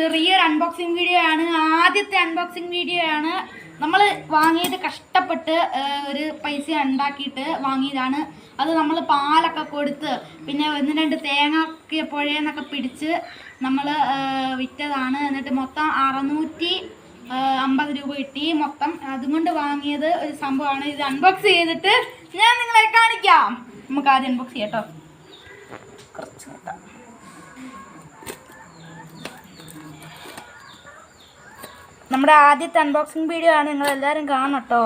ചെറിയൊരു unboxing video ആണ്. ആദ്യത്തെ അൺബോക്സിങ് വീഡിയോ ആണ്. നമ്മൾ വാങ്ങിയത് കഷ്ടപ്പെട്ട് ഒരു പൈസ ഉണ്ടാക്കിയിട്ട് വാങ്ങിയതാണ്. അത് നമ്മൾ പാലൊക്കെ കൊടുത്ത് പിന്നെ 1-2 തേങ്ങയൊക്കെ പുഴയെന്നൊക്കെ പിടിച്ച് നമ്മൾ വിറ്റതാണ്. എന്നിട്ട് മൊത്തം 650 രൂപ കിട്ടി മൊത്തം. അതുകൊണ്ട് വാങ്ങിയത് ഒരു സംഭവമാണ്. ഇത് അൺബോക്സ് ചെയ്തിട്ട് ഞാൻ നിങ്ങളെ കാണിക്കാം. നമുക്ക് ആദ്യം അൺബോക്സ് ചെയ്യാം കേട്ടോ. കുറച്ച് നോക്കാം. നമ്മുടെ ആദ്യത്തെ അൺബോക്സിങ് വീഡിയോ ആണ്. നിങ്ങളെല്ലാവരും കാണണം കേട്ടോ.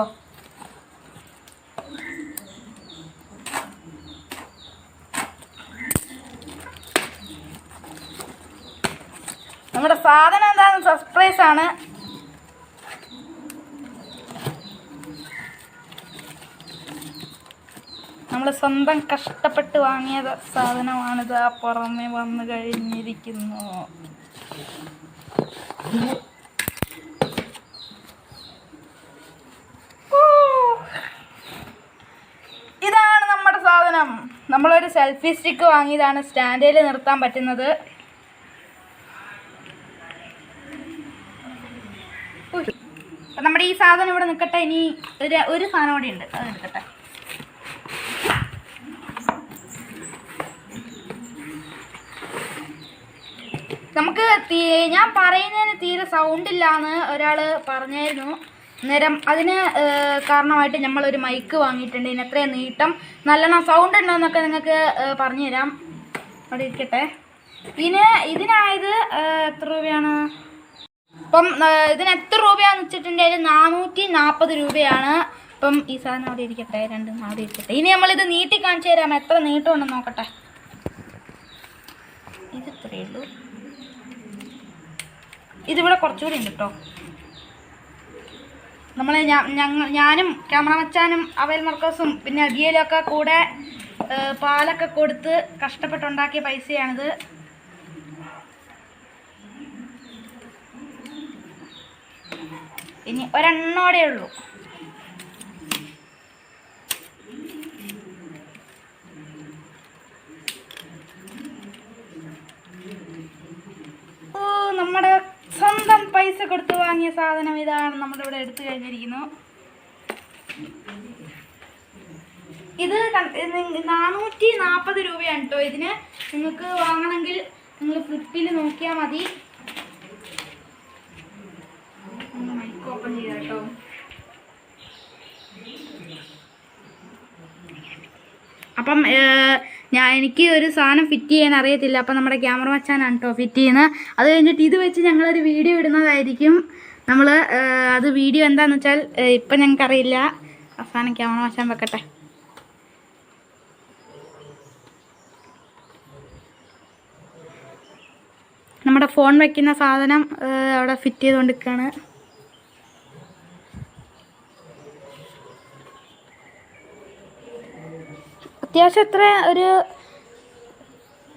നമ്മുടെ സാധനം എന്താണെന്ന് സർപ്രൈസ് ആണ്. നമ്മൾ സ്വന്തം കഷ്ടപ്പെട്ട് വാങ്ങിയ സാധനമാണിത്. ആ പുറമെ വന്നു കഴിഞ്ഞിരിക്കുന്നു. ഇതാണ് നമ്മുടെ സാധനം. നമ്മളൊരു സെൽഫി സ്റ്റിക്ക് വാങ്ങിയതാണ്. സ്റ്റാൻഡിൽ നിർത്താൻ പറ്റുന്നത്. നമ്മുടെ ഈ സാധനം ഇവിടെ നിൽക്കട്ടെ. ഇനി ഒരു സാധനം കൂടി ഉണ്ട്, അത് നിൽക്കട്ടെ. നമുക്ക് ഞാൻ പറയുന്നതിന് തീരെ സൗണ്ട് ഇല്ലാന്ന് ഒരാൾ പറഞ്ഞായിരുന്നു. അന്നേരം അതിന് കാരണമായിട്ട് നമ്മളൊരു മൈക്ക് വാങ്ങിയിട്ടുണ്ട്. ഇതിന് എത്രയും നീട്ടം നല്ലോണം സൗണ്ട് ഉണ്ടോയെന്നൊക്കെ നിങ്ങൾക്ക് പറഞ്ഞു തരാം. അവിടെ ഇരിക്കട്ടെ. ഇതിനായത് എത്ര രൂപയാണ്? അപ്പം ഇതിന് എത്ര രൂപയാണെന്ന് വെച്ചിട്ടുണ്ടെങ്കിൽ 440 രൂപയാണ്. അപ്പം ഈ സാധനം അവിടെ ഇരിക്കട്ടെ, രണ്ടും അവിടെ ഇരിക്കട്ടെ. ഇനി നമ്മളിത് നീട്ടി കാണിച്ചു തരാം. എത്ര നീട്ടം ഉണ്ടെന്ന് നോക്കട്ടെ. ഇത് ഇത്രയേ ഉള്ളൂ. ഇതിവിടെ കുറച്ചുകൂടി ഉണ്ട് കേട്ടോ. ഞാനും ക്യാമറ മച്ചാനും അവൽ മർക്കോസും പിന്നെ അബിയലൊക്കെ കൂടെ പാലൊക്കെ കൊടുത്ത് കഷ്ടപ്പെട്ടുണ്ടാക്കിയ പൈസയാണിത്. ഇനി ഒരെണ്ണോടെ ഉള്ളൂ. നമ്മുടെ സ്വന്തം പൈസ കൊടുത്ത് വാങ്ങിയ സാധനം ഇതാണ്. നമ്മളിവിടെ എടുത്തു കഴിഞ്ഞിരിക്കുന്നു. ഇത് 440 രൂപയാണ് കേട്ടോ. ഇതിന് നിങ്ങൾക്ക് വാങ്ങണമെങ്കിൽ നിങ്ങൾ ഫ്ലിപ്പിൽ നോക്കിയാൽ മതി. മൈക്ക് ഓപ്പൺ ചെയ്താ കേട്ടോ. അപ്പം എനിക്ക് ഒരു സാധനം ഫിറ്റ് ചെയ്യാൻ അറിയത്തില്ല. അപ്പം നമ്മുടെ ക്യാമറ മച്ചാനാണ് കേട്ടോ ഫിറ്റ് ചെയ്യുന്നത്. അത് കഴിഞ്ഞിട്ട് ഇത് വെച്ച് ഞങ്ങളൊരു വീഡിയോ ഇടുന്നതായിരിക്കും. അത് വീഡിയോ എന്താണെന്ന് വെച്ചാൽ ഇപ്പം ഞങ്ങൾക്കറിയില്ല. അവസാനം ക്യാമറ മച്ചാൻ വെക്കട്ടെ. നമ്മുടെ ഫോൺ വയ്ക്കുന്ന സാധനം അവിടെ ഫിറ്റ് ചെയ്തുകൊണ്ടിരിക്കുകയാണ്. അത്യാവശ്യം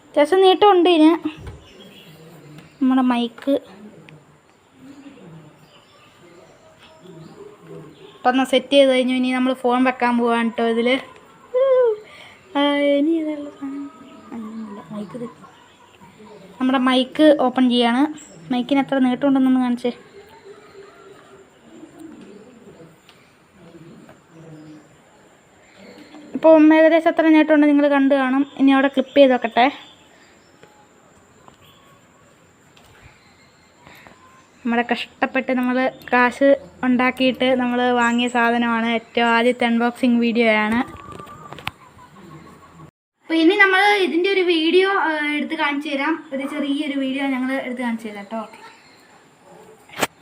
അത്യാവശ്യം നീട്ടമുണ്ട് ഇതിന്. നമ്മുടെ മൈക്ക് ഇപ്പം ഒന്ന് സെറ്റ് ചെയ്ത് കഴിഞ്ഞു. ഇനി നമ്മൾ ഫോൺ വെക്കാൻ പോവാണ് കേട്ടോ. ഇതിൽ ഇനി മൈക്ക് നമ്മുടെ മൈക്ക് ഓപ്പൺ ചെയ്യാണ്. മൈക്കിന് എത്ര നീട്ടമുണ്ടെന്നൊന്ന് കാണിച്ചേ. ഇപ്പോൾ ഏകദേശം എത്ര നേട്ടമുണ്ട് നിങ്ങൾ കണ്ടു കാണും. ഇനി അവിടെ ക്ലിപ്പ് ചെയ്ത് വെക്കട്ടെ. നമ്മളെ കഷ്ടപ്പെട്ട് നമ്മൾ കാശ് ഉണ്ടാക്കിയിട്ട് നമ്മൾ വാങ്ങിയ സാധനമാണ്. ഏറ്റവും ആദ്യത്തെ അൺബോക്സിങ് വീഡിയോ ആണ്. അപ്പോൾ ഇനി നമ്മൾ ഇതിൻ്റെ ഒരു വീഡിയോ എടുത്ത് കാണിച്ചു തരാം. ഒരു ചെറിയൊരു വീഡിയോ ഞങ്ങൾ എടുത്ത് കാണിച്ചു തരാം കേട്ടോ.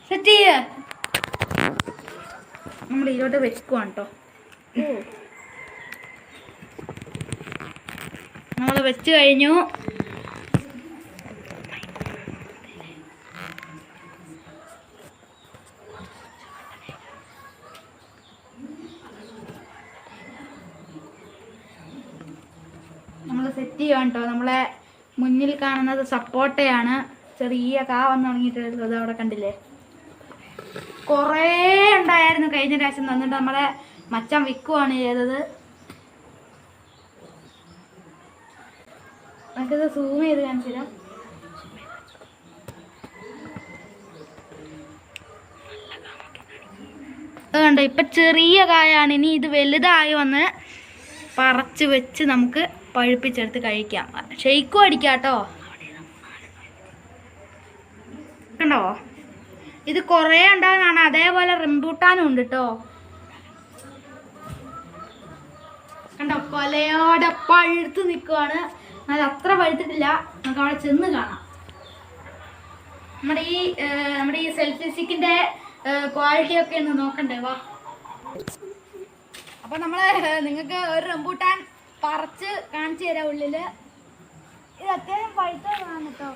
സെറ്റ് ചെയ്യ നമ്മൾ ഇതിലോട്ട് വെക്കുവാണ് കേട്ടോ. നമ്മൾ വെച്ച് കഴിഞ്ഞു. നമ്മൾ സെറ്റ് ചെയ്യാൻ കേട്ടോ. നമ്മളെ മുന്നിൽ കാണുന്നത് സപ്പോർട്ടയാണ്. ചെറിയ കാ വന്ന് തുടങ്ങിയിട്ടുള്ളത് അത് അവിടെ കണ്ടില്ലേ. കുറേ ഉണ്ടായിരുന്നു കഴിഞ്ഞ പ്രാവശ്യം തന്നിട്ട് നമ്മളെ മച്ചാൻ വിൽക്കുവാണ് ചെയ്തത്. നമുക്കിത് സൂം ചെയ്ത് കാണിച്ചു തരാം. അതുകൊണ്ട് ഇപ്പം ചെറിയ കായാണ്. ഇനി ഇത് വലുതായി വന്ന് പറിച്ച് വെച്ച് നമുക്ക് പഴുപ്പിച്ചെടുത്ത് കഴിക്കാം. ഷെയ്ക്കും അടിക്കാം കേട്ടോ. കണ്ടോ, ഇത് കുറേ ഉണ്ടാകുന്നതാണ്. അതേപോലെ റംബൂട്ടാനും ഉണ്ട് കേട്ടോ. കണ്ടോ, കൊലയോടെ പഴുത്ത് നിൽക്കുവാണ്. അത് അത്ര പഴുത്തിട്ടില്ല. നമുക്ക് അവിടെ ചെന്ന് കാണാം. നമ്മുടെ ഈ സെൽഫി സ്റ്റിക്കിന്റെ ക്വാളിറ്റി ഒക്കെ ഒന്ന് നോക്കണ്ടേ, വാ. അപ്പൊ നിങ്ങൾക്ക് ഒരു റംബൂട്ടാൻ പറിച്ച് കാണിച്ചു തരാം. ഉള്ളില് ഇത് അത്യാവശ്യം പഴുത്തതാണ് കേട്ടോ.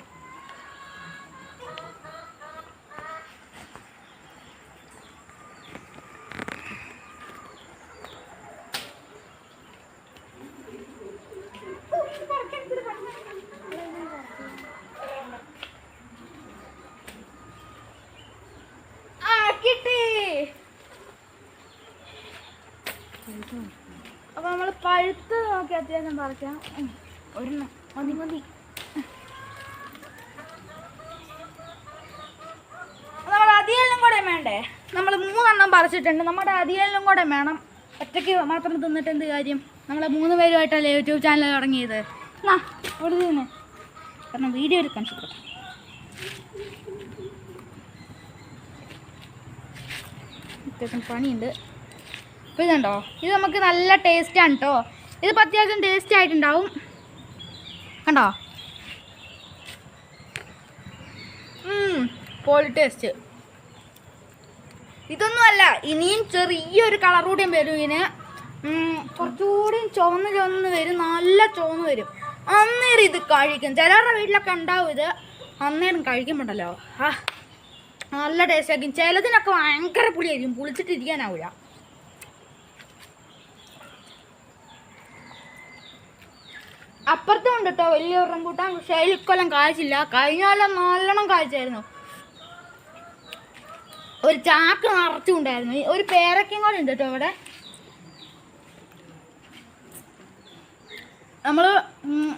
അപ്പൊ നമ്മള് പഴുത്ത് നോക്കി അത്യാവശ്യം പറിക്കാം. ഒരെണ്ണം മതി. നമ്മുടെ അധികെല്ലാം കൂടെ വേണ്ടേ? നമ്മൾ 3 പറിച്ചിട്ടുണ്ട്. നമ്മുടെ അധികെല്ലാം കൂടെ വേണം. ഒറ്റയ്ക്ക് മാത്രം തിന്നിട്ട് എന്ത് കാര്യം? നമ്മൾ 3 പേരുമായിട്ടല്ലേ യൂട്യൂബ് ചാനൽ തുടങ്ങിയത്. അവിടെ തന്നെ കാരണം വീഡിയോ എടുക്കാൻ സുഖം. അത്യാവശ്യം പണിയുണ്ട്. അപ്പോൾ ഇതുണ്ടോ, ഇത് നമുക്ക് നല്ല ടേസ്റ്റാണ് കേട്ടോ. ഇതിപ്പോൾ അത്യാവശ്യം ടേസ്റ്റ് ആയിട്ടുണ്ടാവും. കണ്ടോ, പോളി ടേസ്റ്റ്. ഇതൊന്നുമല്ല, ഇനിയും ചെറിയൊരു കളർ കൂടിയും വരും ഇതിന്. കുറച്ചുകൂടിയും ചുവന്ന് വരും. നല്ല ചുവന്ന് വരും. അന്നേരം ഇത് കഴിക്കും. ചിലരുടെ വീട്ടിലൊക്കെ ഉണ്ടാവും ഇത്. അന്നേരം കഴിക്കുമ്പോണ്ടല്ലോ നല്ല ടേസ്റ്റ് ആയിരിക്കും. ചിലതിനൊക്കെ ഭയങ്കര പുളിയായിരിക്കും. പുളിച്ചിട്ടിരിക്കാനാവില്ല. അപ്പുറത്തും ഉണ്ട് കേട്ടോ വലിയ റംബൂട്ടാൻ. പക്ഷേ ഇക്കൊല്ലം കായ്ച്ചില്ല. കഴിഞ്ഞാലും നല്ലോണം കായ്ച്ചായിരുന്നു. ഒരു ചാക്ക് നിറച്ചും ഉണ്ടായിരുന്നു. ഒരു പേരക്കയും കൂടെ ഉണ്ട് കേട്ടോ ഇവിടെ. നമ്മൾ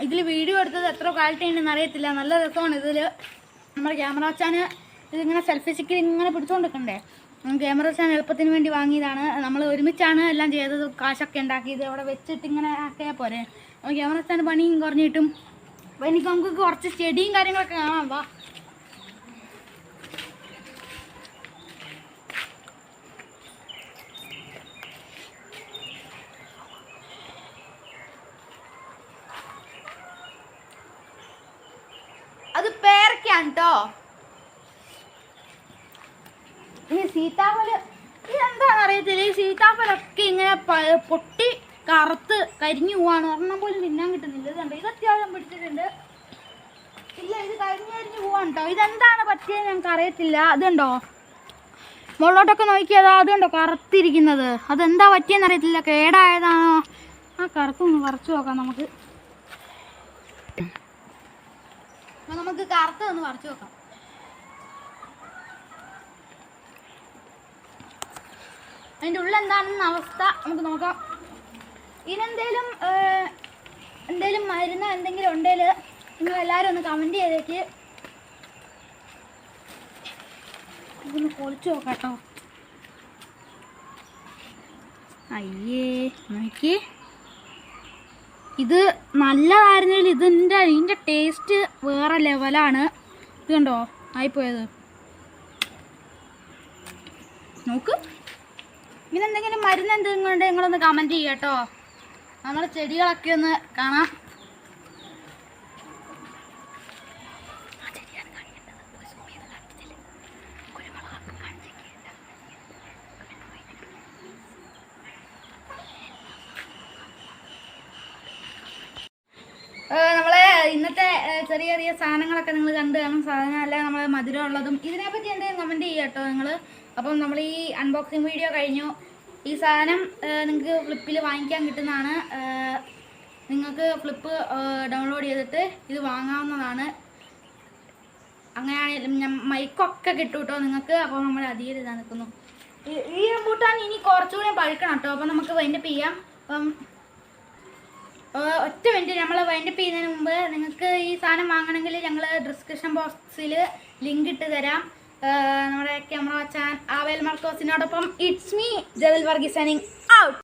ഇതിൽ വീഡിയോ എടുത്തത് എത്ര ക്വാളിറ്റി ഉണ്ടെന്ന് അറിയത്തില്ല. നല്ല രസമാണ് ഇതിൽ. നമ്മുടെ ക്യാമറ വെച്ചാൽ ഇതിങ്ങനെ സെൽഫി സ്റ്റിക്കിൽ ഇങ്ങനെ പിടിച്ചുകൊണ്ടിരിക്കണ്ടേ. ക്യാമറ വെച്ചാൽ എളുപ്പത്തിന് വേണ്ടി വാങ്ങിയതാണ്. നമ്മൾ ഒരുമിച്ചാണ് എല്ലാം ചെയ്തത്. കാശൊക്കെ ഉണ്ടാക്കിയത് അവിടെ വെച്ചിട്ട് ഇങ്ങനെ ആക്കിയാൽ പോരെ. ക്യാമറ വെച്ചാൽ പണിയും കുറഞ്ഞു കിട്ടും. അപ്പോൾ എനിക്ക് നമുക്ക് കുറച്ച് ചെടിയും കാര്യങ്ങളൊക്കെ കാണാം. വാ. അത് പേരക്കാണ് കേട്ടോ. ഇനി സീതാഫല് ഇതെന്താണെന്ന് അറിയത്തില്ല. ഈ സീതാഫലൊക്കെ ഇങ്ങനെ പൊട്ടി കറുത്ത് കരിഞ്ഞു പോവാണ്. ഒരെണ്ണം പോലും തിന്നാൻ കിട്ടുന്നില്ല. ഇതുണ്ട്, ഇത് അത്യാവശ്യം പിടിച്ചിട്ടുണ്ട്. ഇല്ല, ഇത് കരിഞ്ഞു പോവാണ് കേട്ടോ. ഇതെന്താണ് പറ്റിയത് ഞങ്ങൾക്ക് അറിയത്തില്ല. അതുണ്ടോ, മുകളിലോട്ടൊക്കെ നോക്കിയതാ. അതുകൊണ്ടോ കറുത്തിരിക്കുന്നത്. അതെന്താ പറ്റിയെന്ന് അറിയത്തില്ല. കേടായതാണോ? ആ കറുത്തൊന്ന് പറിച്ചു നോക്കാം നമുക്ക്. നമുക്ക് കറുത്തൊന്ന് പറിച്ചു നോക്കാം. അതിൻ്റെ ഉള്ളിൽ എന്താണെന്ന അവസ്ഥ നമുക്ക് നോക്കാം. ഇതിനെന്തേലും മരുന്ന് എന്തെങ്കിലും ഉണ്ടെങ്കിൽ നിങ്ങൾ എല്ലാവരും ഒന്ന് കമൻറ്റ് ചെയ്തേക്ക്. ഇതൊന്ന് പൊളിച്ചു നോക്കാം കേട്ടോ. അയ്യേ, നോക്കി. ഇത് നല്ലതായിരുന്നെങ്കിൽ ഇതിൻ്റെ ടേസ്റ്റ് വേറെ ലെവലാണ്. ഇത് കണ്ടോ ആയിപ്പോയത്. നോക്ക്. ഇതിനെന്തെങ്കിലും മരുന്ന് എന്തെങ്കിലും ഉണ്ട് നിങ്ങളൊന്ന് കമൻറ്റ് ചെയ്യുക കേട്ടോ. നമ്മുടെ ചെടികളൊക്കെ ഒന്ന് കാണാം. നമ്മളെ ഇന്നത്തെ ചെറിയ ചെറിയ സാധനങ്ങളൊക്കെ നിങ്ങൾ കണ്ടു കാണും. സാധനമല്ല നമ്മൾ മധുരമുള്ളതും. ഇതിനെപ്പറ്റി എന്തെങ്കിലും കമൻറ്റ് ചെയ്യുക കേട്ടോ നിങ്ങൾ. അപ്പം നമ്മൾ ഈ അൺബോക്സിങ് വീഡിയോ കഴിഞ്ഞു. ഈ സാധനം നിങ്ങൾക്ക് ഫ്ലിപ്പിൽ വാങ്ങിക്കാൻ കിട്ടുന്നതാണ്. നിങ്ങൾക്ക് ഫ്ലിപ്പ് ഡൗൺലോഡ് ചെയ്തിട്ട് ഇത് വാങ്ങാവുന്നതാണ്. അങ്ങനെയാണെങ്കിലും മൈക്കൊക്കെ കിട്ടും കേട്ടോ നിങ്ങൾക്ക്. അപ്പോൾ നമ്മൾ അധികം ഇതാ നിൽക്കുന്നു. ഈ റംബൂട്ടാൻ ഇനി കുറച്ചുകൂടി പഴുക്കണം കേട്ടോ. അപ്പോൾ നമുക്ക് വൈൻഡപ്പ് ചെയ്യാം. അപ്പം ഒറ്റ മിനിറ്റ്, നമ്മൾ വൈൻഡപ്പ് ചെയ്യുന്നതിന് മുമ്പ് നിങ്ങൾക്ക് ഈ സാധനം വാങ്ങണമെങ്കിൽ ഞങ്ങൾ ഡിസ്ക്രിപ്ഷൻ ബോക്സിൽ ലിങ്ക് ഇട്ട് തരാം. നമ്മുടെ ക്യാമറ ചാൻ ആവേൽ മാർക്കോസിനോടൊപ്പം it's me Jewel Varghese signing out.